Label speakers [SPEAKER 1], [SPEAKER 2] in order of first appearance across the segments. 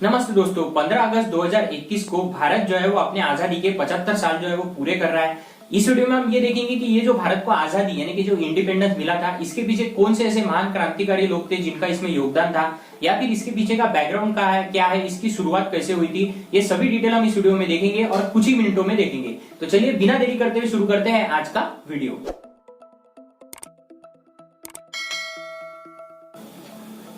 [SPEAKER 1] नमस्ते दोस्तों, 15 अगस्त 2021 को भारत जो है वो अपने आजादी के 75 साल जो है वो पूरे कर रहा है। इस वीडियो में हम ये देखेंगे कि ये जो भारत को आजादी यानी कि जो इंडिपेंडेंस मिला था, इसके पीछे कौन से ऐसे महान क्रांतिकारी लोग थे जिनका इसमें योगदान था, या फिर इसके पीछे का बैकग्राउंड क्या है, इसकी शुरुआत कैसे हुई थी। ये सभी डिटेल हम इस वीडियो में देखेंगे और कुछ ही मिनटों में देखेंगे। तो चलिए बिना देरी करते हुए शुरू करते हैं आज का वीडियो।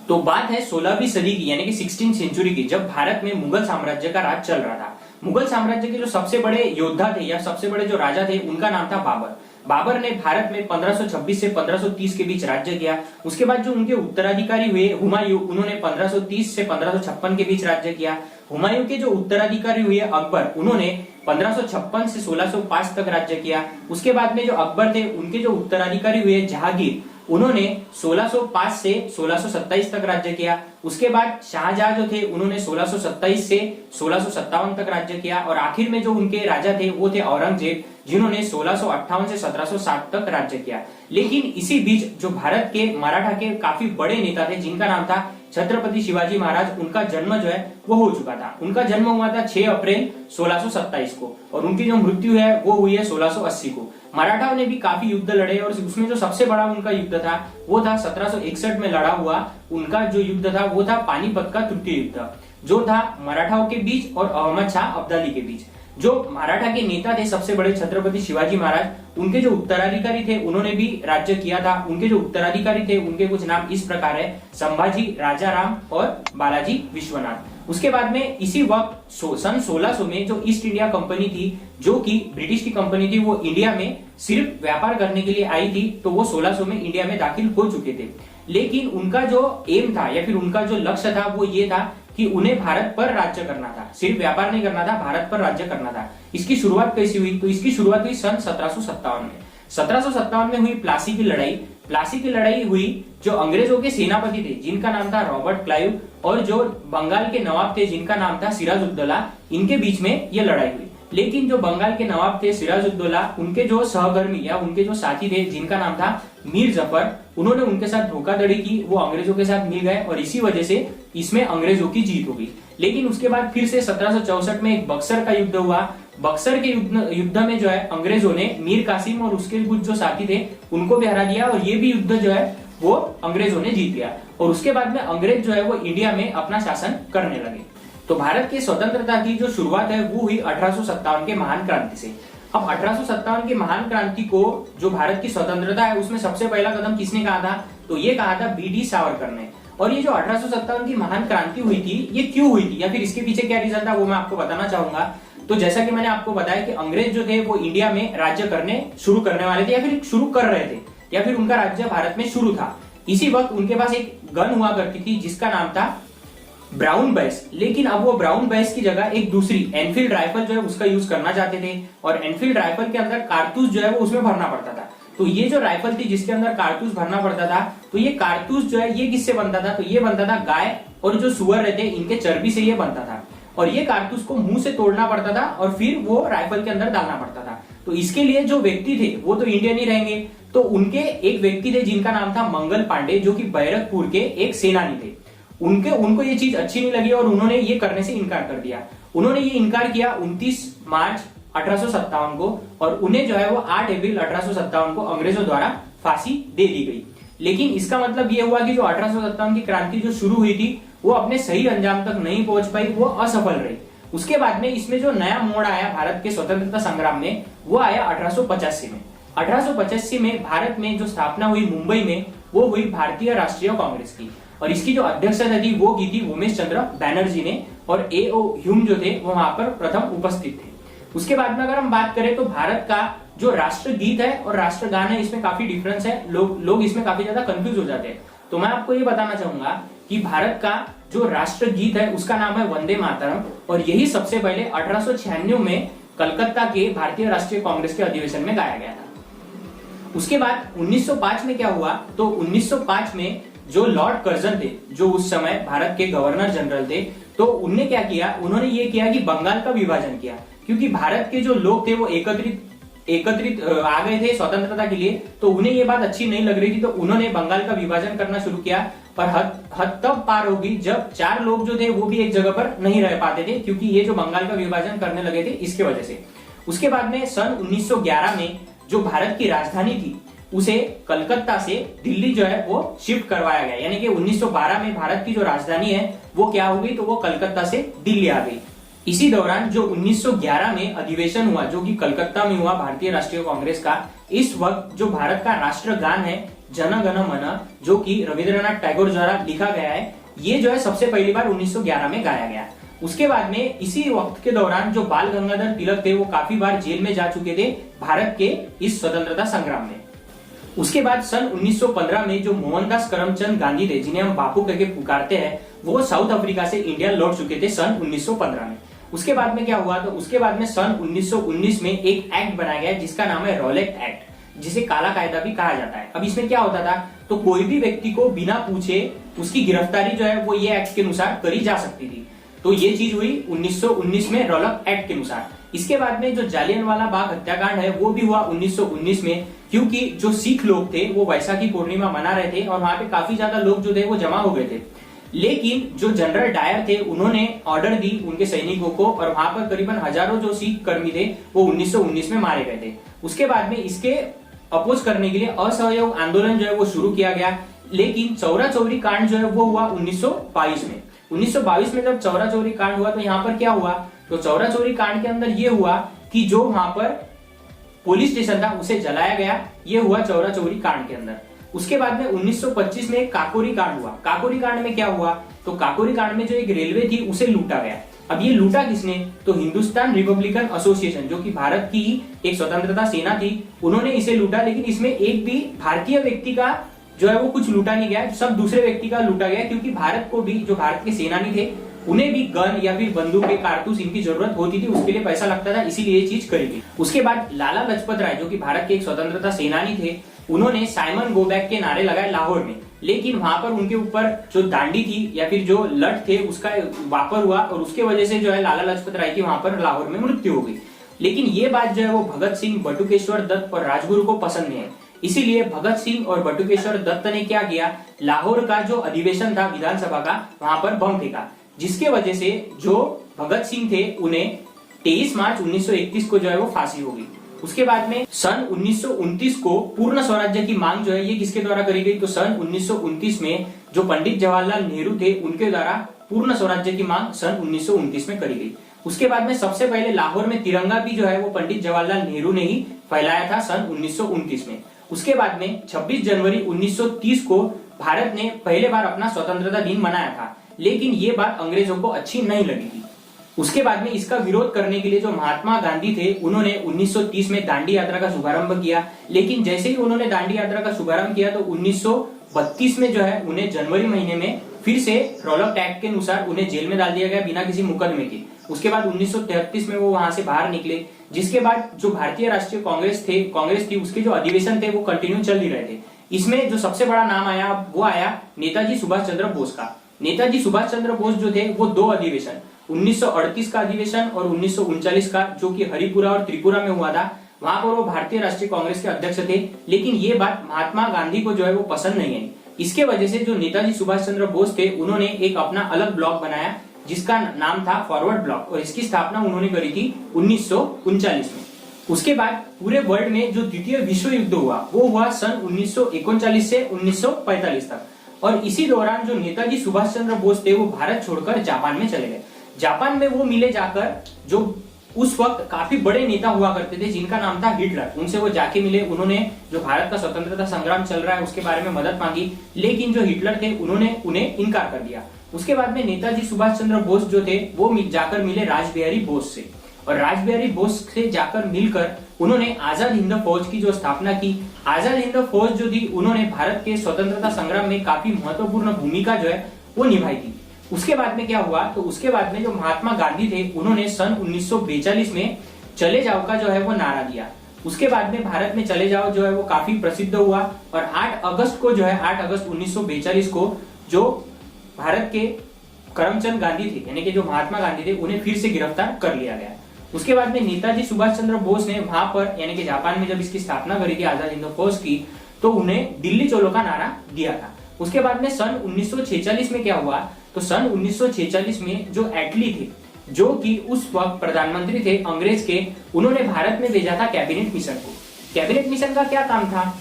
[SPEAKER 1] तो बात है 16वीं सदी की यानी कि 16th सेंचुरी की, जब भारत में मुगल साम्राज्य का राज चल रहा था। मुगल साम्राज्य के जो सबसे बड़े योद्धा थे या सबसे बड़े जो राजा थे, उनका नाम था बाबर। बाबर ने भारत में 1526 से 1530 के बीच राज्य किया। उसके बाद जो उनके उत्तराधिकारी हुए हुमायूं, उन्होंने 1530 से 1556 के बीच राज्य किया। हुमायूं के जो उत्तराधिकारी हुए अकबर, उन्होंने 1556 से 1605 तक राज्य किया। उसके बाद में जो अकबर थे, उनके जो उत्तराधिकारी हुए जहांगीर, उन्होंने 1605 से 1627 तक राज्य किया। उसके बाद शाहजहां जो थे, उन्होंने 1627 से 1657 तक राज्य किया। और आखिर में जो उनके राजा थे वो थे औरंगजेब, जिन्होंने 1658 से 1760 तक राज्य किया। लेकिन इसी बीच जो भारत के मराठा के काफी बड़े नेता थे, जिनका नाम था छत्रपति शिवाजी महाराज, उनका जन्म जो है वो हो चुका था। उनका जन्म हुआ था 6 अप्रैल 1627 को और उनकी जो मृत्यु है वो हुई है 1680 को। मराठाओं ने भी काफी युद्ध लड़े और उसमें जो सबसे बड़ा उनका युद्ध था वो था 1761 में लड़ा हुआ उनका जो युद्ध था वो था पानीपत का तृतीय युद्ध, जो था मराठाओं के बीच और अहमद शाह अब्दाली के बीच। जो मराठा के नेता थे सबसे बड़े छत्रपति शिवाजी महाराज, उनके जो उत्तराधिकारी थे उन्होंने भी राज्य किया था। उनके जो उत्तराधिकारी थे उनके कुछ नाम इस प्रकार है: संभाजी, राजाराम और बालाजी विश्वनाथ। उसके बाद में इसी वक्त सन 1600 में जो ईस्ट इंडिया कंपनी थी, जो कि ब्रिटिश की कंपनी थी, वो इंडिया में सिर्फ व्यापार करने के लिए आई थी। तो वो 1600 में इंडिया में दाखिल हो चुके थे। लेकिन उनका जो एम था या फिर उनका जो लक्ष्य था वो ये था कि उन्हें भारत पर राज्य करना था, सिर्फ व्यापार नहीं करना था, भारत पर राज्य करना था। इसकी शुरुआत कैसी हुई? तो इसकी शुरुआत हुई सन 1757 में। 1757 में हुई प्लासी की लड़ाई। प्लासी की लड़ाई हुई जो अंग्रेजों के सेनापति थे, जिनका नाम था रॉबर्ट क्लाइव, और जो बंगाल के नवाब थे, जिनका नाम था सिराजुद्दौला, इनके बीच में यह लड़ाई हुई। लेकिन जो बंगाल के नवाब थे सिराजुद्दौला, उनके जो सहकर्मी या उनके जो साथी थे, जिनका नाम था मीर जफर, उन्होंने उनके साथ धोखाधड़ी की, वो अंग्रेजों के साथ मिल गए और इसी वजह से इसमें अंग्रेजों की जीत हो गई। लेकिन उसके बाद फिर से 1764 में एक बक्सर का युद्ध हुआ। बक्सर के युद्ध में जो है अंग्रेजों ने मीर कासिम और उसके कुछ जो साथी थे उनको भी हरा दिया और ये भी युद्ध जो है वो अंग्रेजों ने जीत लिया। और उसके बाद में अंग्रेज जो है वो इंडिया में अपना शासन करने लगे। तो भारत की स्वतंत्रता की जो शुरुआत है वो हुई 1857 के महान क्रांति से। अब 1857 की महान क्रांति को, जो भारत की स्वतंत्रता है, उसमें सबसे पहला कदम किसने कहा था? तो ये कहा था बी.डी. सावरकर ने। और ये जो 1857 की महान क्रांति हुई थी, ये क्यों हुई थी या फिर इसके पीछे क्या रीजन था, वो मैं आपको बताना चाहूंगा। तो जैसा कि मैंने आपको बताया कि अंग्रेज जो थे वो इंडिया में राज्य करने शुरू करने वाले थे या फिर शुरू कर रहे थे, या फिर उनका राज्य भारत में शुरू था। इसी वक्त उनके पास एक गन हुआ करती थी जिसका नाम था ब्राउन बैस। लेकिन अब वो ब्राउन बैस की जगह एक दूसरी एनफील्ड राइफल जो है उसका यूज करना चाहते थे। और एनफील्ड राइफल के अंदर कारतूस जो है वो उसमें भरना पड़ता था। तो ये जो राइफल थी जिसके अंदर कारतूस भरना पड़ता था, तो ये कारतूस जो है ये किससे बनता था? तो ये बनता था गाय और जो सुअर रहते इनके चर्बी से ये बनता था। और ये कारतूस को मुंह से तोड़ना पड़ता था और फिर वो राइफल के अंदर डालना पड़ता था। तो इसके लिए जो व्यक्ति थे वो तो इंडियन ही रहेंगे। तो उनके एक व्यक्ति थे जिनका नाम था मंगल पांडे, जो कि बैरकपुर के एक सेनानी थे। उनको ये चीज अच्छी नहीं लगी और उन्होंने ये करने से इनकार कर दिया। उन्होंने ये इनकार किया 29 मार्च 1857 को और उन्हें जो है वो 8 अप्रैल 1857 को अंग्रेजों द्वारा फांसी दे दी गई। लेकिन इसका मतलब ये हुआ कि जो 1857 की क्रांति जो शुरू हुई थी वो अपने सही अंजाम तक नहीं पहुंच पाई, वो असफल रही। उसके बाद में इसमें जो नया मोड़ आया भारत के स्वतंत्रता संग्राम में, वो आया 1885 में। 1885 में भारत में जो स्थापना हुई मुंबई में, वो हुई भारतीय राष्ट्रीय कांग्रेस की। और इसकी जो अध्यक्षता थी वो की थी उमेश चंद्र बैनर्जी ने, और ए.ओ. ह्यूम जो थे वो वहां पर प्रथम उपस्थित थे। उसके बाद में अगर हम बात करें तो भारत का जो राष्ट्रगीत है और राष्ट्रगान है, इसमें काफी डिफरेंस है। लोग इसमें काफी ज्यादा कंफ्यूज हो जाते हैं। तो मैं आपको ये बताना चाहूंगा कि भारत का जो राष्ट्रगीत है उसका नाम है वंदे मातरम, और यही सबसे पहले 1896 में कलकत्ता के भारतीय राष्ट्रीय कांग्रेस के अधिवेशन में गाया गया था। उसके बाद 1905 में क्या हुआ? तो 1905 में जो लॉर्ड कर्जन थे, जो उस समय भारत के गवर्नर जनरल थे, तो उन्होंने क्या किया? उन्होंने ये किया कि बंगाल का विभाजन किया, क्योंकि भारत के जो लोग थे वो एकत्रित एकत्रित आ गए थे स्वतंत्रता के लिए, तो उन्हें ये बात अच्छी नहीं लग रही थी, तो उन्होंने बंगाल का विभाजन करना शुरू किया। पर हद तब पार होगी जब 4 लोग जो थे वो भी एक जगह पर नहीं रह पाते थे, क्योंकि ये जो बंगाल का विभाजन करने लगे थे इसके वजह से। उसके बाद में सन 1911 में जो भारत की राजधानी थी उसे कलकत्ता से दिल्ली जो है वो शिफ्ट करवाया गया, यानी कि 1912 में भारत की जो राजधानी है वो क्या हो गई, तो वो कलकत्ता से दिल्ली आ गई। इसी दौरान जो 1911 में अधिवेशन हुआ जो कि कलकत्ता में हुआ भारतीय राष्ट्रीय कांग्रेस का, इस वक्त जो भारत का राष्ट्रगान है जन गण मन, जो कि रविंद्रनाथ टैगोर द्वारा लिखा गया है, ये जो है सबसे पहली बार 1911 में गाया गया। उसके बाद में इसी वक्त के दौरान जो बाल गंगाधर तिलक थे वो काफी बार जेल में जा चुके थे भारत के इस स्वतंत्रता संग्राम में। उसके बाद सन 1915 में जो मोहनदास करमचंद गांधी थे, जिन्हें हम बापू करके पुकारते हैं, वो साउथ अफ्रीका से इंडिया लौट चुके थे सन 1915 में। उसके बाद में क्या हुआ, तो उसके बाद में सन 1919 में एक एक्ट बनाया गया जिसका नाम है रॉलेट एक्ट, जिसे काला कायदा भी कहा जाता है। अब इसमें क्या होता था, तो कोई भी व्यक्ति को बिना पूछे उसकी गिरफ्तारी जो है वो ये एक्ट के अनुसार करी जा सकती थी। तो ये चीज हुई 1919 में रॉलेट एक्ट के अनुसार। इसके बाद में जो जालियनवाला बाग हत्याकांड है वो भी हुआ 1919 में, क्योंकि जो सिख लोग थे वो वैसाखी पूर्णिमा मना रहे थे और वहां पे काफी ज्यादा लोग जो थे वो जमा हो गए थे। लेकिन जो जनरल डायर थे उन्होंने ऑर्डर दी उनके सैनिकों को, और वहां पर करीबन हजारों जो सिख कर्मी थे वो 1919 में मारे गए थे। उसके बाद में इसके अपोज करने के लिए असहयोग आंदोलन जो है वो शुरू किया गया, लेकिन चौरा चौरी कांड जो है वो हुआ 1922 में। 1922 में जब चौरा चौरी कांड हुआ तो यहाँ पर क्या हुआ, तो चौरा चौरी कांड के अंदर ये हुआ कि जो वहां पर पुलिस स्टेशन था उसे जलाया गया, ये हुआ चौरा चौरी कांड के अंदर। उसके बाद में 1925 में काकोरी कांड हुआ। काकोरी कांड में क्या हुआ, तो काकोरी कांड में जो एक रेलवे थी उसे लूटा गया। अब ये लूटा किसने, तो हिंदुस्तान रिपब्लिकन एसोसिएशन, जो कि भारत की एक स्वतंत्रता सेना थी, उन्होंने इसे लूटा। लेकिन इसमें एक भी भारतीय व्यक्ति का जो है वो कुछ लूटा नहीं गया, सब दूसरे व्यक्ति का लूटा गया, क्योंकि भारत को भी जो भारत के सेनानी थे उन्हें भी गन या फिर बंदूक के कारतूस इनकी जरूरत होती थी, उसके लिए पैसा लगता था, इसीलिए ये चीज करी गई। उसके बाद लाला लाजपत राय जो कि भारत के एक स्वतंत्रता सेनानी थे, उन्होंने साइमन गो बैक के नारे लगाए लाहौर में, लेकिन वहां पर उनके ऊपर जो डांडी थी या फिर जो लठ थे उसका वापर हुआ और उसके वजह से जो है लाला लाजपत राय की वहां पर लाहौर में मृत्यु हो गई। लेकिन ये बात जो है वो भगत सिंह, बटुकेश्वर दत्त और राजगुरु को पसंद नहीं है, इसीलिए भगत सिंह और बटुकेश्वर दत्त ने क्या किया, लाहौर का जो अधिवेशन था विधानसभा का वहां पर बम फेंका, जिसके वजह से जो भगत सिंह थे उन्हें 23 मार्च 1931 को जो है वो फांसी हो गई। उसके बाद में सन 1929 को पूर्ण स्वराज्य की मांग जो है ये किसके द्वारा करी गई, तो सन 1929 में जो पंडित जवाहरलाल नेहरू थे उनके द्वारा पूर्ण स्वराज्य की मांग सन 1929 में करी गई। उसके बाद में सबसे पहले लाहौर में तिरंगा भी जो है वो पंडित जवाहरलाल नेहरू ने ही फैलाया था सन 1929 में। उसके बाद में 26 जनवरी 1930 को भारत ने पहले बार अपना स्वतंत्रता दिन मनाया था, लेकिन ये बात अंग्रेजों को अच्छी नहीं लगी थी। उसके बाद में इसका विरोध करने के लिए जो महात्मा गांधी थे उन्होंने 1930 में दांडी यात्रा का शुभारंभ किया, लेकिन जैसे ही उन्होंने दांडी यात्रा का शुभारंभ किया तो 1932 में जो है उन्हें जनवरी महीने में फिर से रॉलेट एक्ट के अनुसार उन्हें जेल में डाल दिया गया बिना किसी मुकदमे के। उसके बाद 1933 में वो वहां से बाहर निकले, जिसके बाद जो भारतीय राष्ट्रीय कांग्रेस थी उसके जो अधिवेशन थे वो कंटिन्यू चल ही रहे थे। इसमें जो सबसे बड़ा नाम आया वो आया नेताजी सुभाष चंद्र बोस का। नेताजी सुभाष चंद्र बोस जो थे वो 2 अधिवेशन, 1938 का अधिवेशन और 1939 का, जो कि हरिपुरा और त्रिपुरा में हुआ था, वहां पर वो भारतीय राष्ट्रीय कांग्रेस के अध्यक्ष थे। लेकिन ये बात महात्मा गांधी को जो है वो पसंद नहीं आई। इसके वजह से जो नेताजी सुभाष चंद्र बोस थे उन्होंने एक अपना अलग ब्लॉक बनाया जिसका नाम था फॉरवर्ड ब्लॉक, और इसकी स्थापना उन्होंने करी थी 1939 में। उसके बाद पूरे वर्ल्ड में जो द्वितीय विश्व युद्ध हुआ वो हुआ सन 1939 से 1945 तक, और इसी दौरान जो नेताजी सुभाष चंद्र बोस थे वो भारत छोड़कर जापान में चले गए। जापान में वो मिले जाकर जो उस वक्त काफी बड़े नेता हुआ करते थे जिनका नाम था हिटलर, उनसे वो जाके मिले। उन्होंने जो भारत का स्वतंत्रता संग्राम चल रहा है उसके बारे में मदद मांगी, लेकिन जो हिटलर थे उन्होंने उन्हें इनकार कर दिया। उसके बाद में नेताजी सुभाष चंद्र बोस जो थे वो जाकर मिले रासबिहारी बोस से, और रासबिहारी बोस से जाकर मिलकर उन्होंने आजाद हिंद फौज की जो स्थापना की। आजाद हिंद फौज जो थी उन्होंने भारत के स्वतंत्रता संग्राम में काफी महत्वपूर्ण भूमिका जो है वो निभाई थी। उसके बाद में क्या हुआ, तो उसके बाद में जो महात्मा गांधी थे उन्होंने सन 1942 में चले जाओ का जो है वो नारा दिया। उसके बाद में भारत में चले जाओ जो है वो काफी प्रसिद्ध हुआ, और 8 अगस्त को जो है 8 अगस्त 1942 को जो भारत के करमचंद गांधी थे यानी कि जो महात्मा गांधी थे उन्हें फिर से गिरफ्तार कर लिया गया। उसके बाद में नेताजी सुभाष चंद्र बोस ने वहां पर यानी कि जापान में जब इसकी स्थापना करी थी आजाद हिंद फौज की, तो उन्हें दिल्ली चलो का नारा दिया था। उसके बाद में सन 1946 में क्या हुआ, तो सन 1946 में जो एटली थे, जो कि उस वक्त प्रधानमंत्री थे अंग्रेज के, उन्होंने भारत में भेजा था कैबिनेट मिशन को। कैबिनेट मिशन का क्या काम था,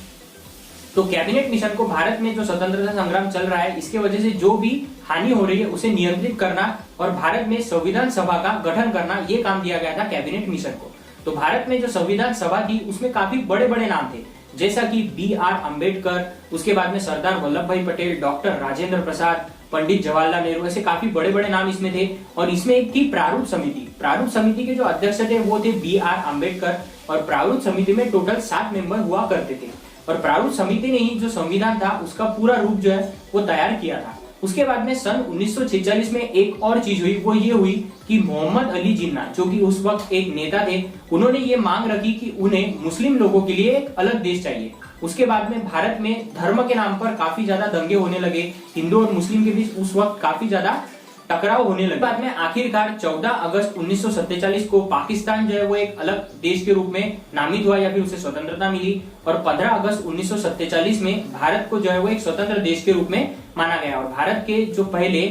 [SPEAKER 1] तो कैबिनेट मिशन को भारत में जो स्वतंत्रता संग्राम चल रहा है इसके वजह से जो भी हानि हो रही है उसे नियंत्रित करना और भारत में संविधान सभा का गठन करना, ये काम दिया गया था कैबिनेट मिशन को। तो भारत में जो संविधान सभा थी उसमें काफी बड़े बड़े नाम थे, जैसा कि बी.आर. अम्बेडकर, उसके बाद में सरदार वल्लभ भाई पटेल, डॉक्टर राजेंद्र प्रसाद, पंडित जवाहरलाल नेहरू, ऐसे काफी बड़े बड़े नाम इसमें थे। और इसमें एक थी प्रारूप समिति। प्रारूप समिति के जो अध्यक्ष थे वो थे बी.आर. अम्बेडकर, और प्रारूप समिति में टोटल 7 मेंबर हुआ करते थे। और प्रारूप समिति ने ही जो संविधान था उसका पूरा रूप जो है वो तैयार किया था। उसके बाद में सन 1946 में एक और चीज हुई, वो ये हुई कि मोहम्मद अली जिन्ना, जो कि उस वक्त एक नेता थे, उन्होंने ये मांग रखी कि उन्हें मुस्लिम लोगों के लिए एक अलग देश चाहिए। उसके बाद में भारत में धर्म के नाम पर काफी ज्यादा दंगे होने लगे, हिंदू और मुस्लिम के बीच उस वक्त काफी ज्यादा टकराव होने लगे। बाद में आखिरकार 14 अगस्त 1947 को पाकिस्तान जो है वो एक अलग देश के रूप में नामित हुआ या फिर उसे स्वतंत्रता मिली, और 15 अगस्त 1947 में भारत को जो है वो एक स्वतंत्र देश के रूप में माना गया। और भारत के जो पहले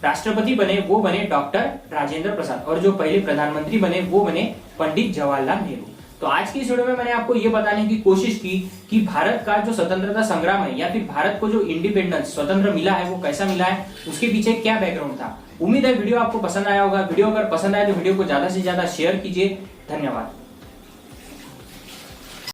[SPEAKER 1] राष्ट्रपति बने वो बने डॉक्टर राजेंद्र प्रसाद, और जो पहले प्रधानमंत्री बने वो बने पंडित जवाहरलाल नेहरू। तो आज की इस वीडियो में मैंने आपको ये बताने की कोशिश की कि भारत का जो स्वतंत्रता संग्राम है या फिर भारत को जो इंडिपेंडेंस स्वतंत्र मिला है वो कैसा मिला है, उसके पीछे क्या बैकग्राउंड था। उम्मीद है वीडियो आपको पसंद आया होगा। वीडियो अगर पसंद आया तो वीडियो को ज्यादा से ज्यादा शेयर कीजिए। धन्यवाद।